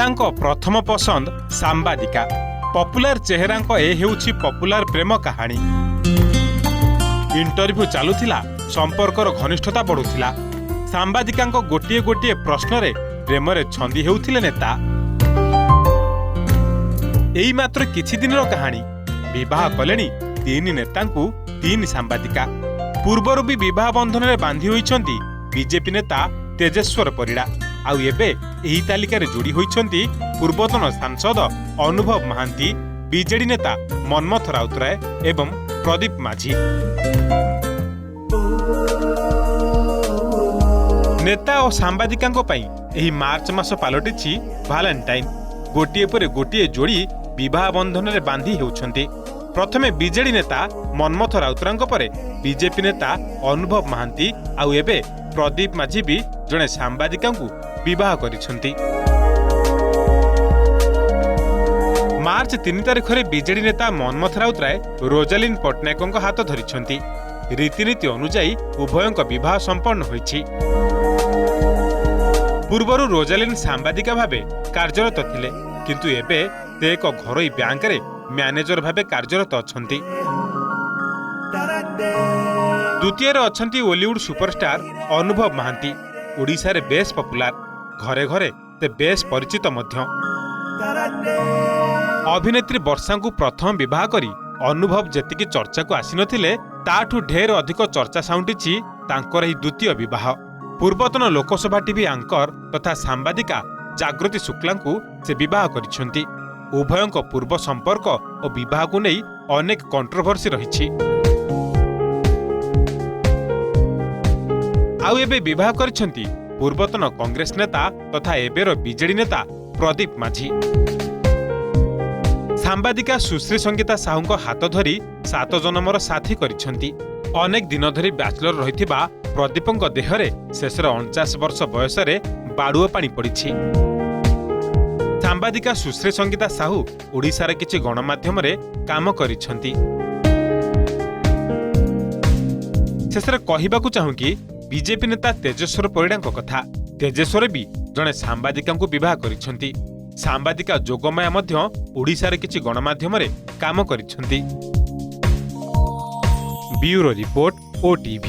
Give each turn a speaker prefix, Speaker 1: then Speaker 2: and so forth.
Speaker 1: नेतांको प्रथम पसंद सांबादिका पपुलार चेहरांको ए हेउछि पपुलार प्रेम कहानी। इंटरव्यू चालुथिला संपर्कर घनिष्ठता बढ़ुथिला। सांबादिकांको गोटिए गोटिए प्रश्नरे प्रेमरे छंदी हेउथिले नेता। एई मात्र किछि दिनर कहानी। विवाह कलेनी 3 नेतांकु 3 सांबादिका। पूर्वरु भी विवाह बंधन रे बांधी होइछंती बीजेपी नेता तेजेश्वर परिड़ा। आउ एबे एही तालिकार जोड़ी होइछंती पूर्वतन सांसद अनुभव महांती, बीजेडी नेता मनमथ राउतराय एवं प्रदीप माझी। नेता और सांबादिकांको पई एही मार्च मास पालटिछि भालेंटाइन। गोटिए पर गोटिए जोड़ी विवाह बंधन रे बांधी हेउछंती। प्रथमे बीजेडी नेता मनमथ राउतरायଙ୍କ परे बीजेपी नेता अनुभव महांती आउ एबे प्रदीप माझी भी जणे सांबादिकांकु विवाह करिसंती। मार्च 3 तारिखरे बीजेडी नेता मनमथ राउतराय रोजालिन पट्टनायकଙ୍କ हाथ धरिसंती। रीतिनीति अनुसार उभयଙ୍କ विवाह संपन्न होइछि। पूर्वरु रोजालिन सांबादिका भाबे कार्यरत थिले, किंतु एबे ते एक घरोई बैंक रे मैनेजर भाबे कार्यरत अछंती। द्वितीय अछंती ओलीवुड सुपरस्टार अनुभव महांती। ओडिशा रे बेस पपुलार, घरे घरे ते बेस परिचित मध्य। अभिनेत्री वर्षा को प्रथम विवाह करी अनुभव जेतिकी चर्चा को आसी नथिले ताठू ढेर अधिक चर्चा साउंटिछि तांकर ही द्वितीय विवाह। पूर्वतन लोकसभा टीवी आंकर तथा सांबादिका जागृति शुक्ला को से विवाह करिसंती। उभयଙ୍କ पूर्व संपर्क और विवाह को नहीं अनेक कंट्रोवर्सी रही। आउ एबे विवाह करिसंती पूर्वतन कांग्रेस नेता तथा एबेर बीजेडी नेता प्रदीप माझी। सांबादिका सुश्री संगीता साहूଙ୍କ हाथ धरी 7 जन्मर साथी करिसंती। अनेक दिन धरी बैचलर रहिथिबा प्रदीपଙ୍କ देहरे शेषर 49 वर्ष बयस रे बाड़ुओ पानी पड़िछि। सांबादिका सुश्री संगीता साहू ओडिशार किछि गणमाध्यम रे काम करिसंती। शेषर कहिबाकू चाहूं कि बीजेपी नेता तेजेश्वर परिड़ाଙ୍କ कथा। तेजेश्वर भी जणे सांबादिकांकु विवाह करिसंती। सांबादिका जोगमाया मध्य ओडिशार किछि गणमाध्यम रे काम करिसंती। Bureau report, OTV।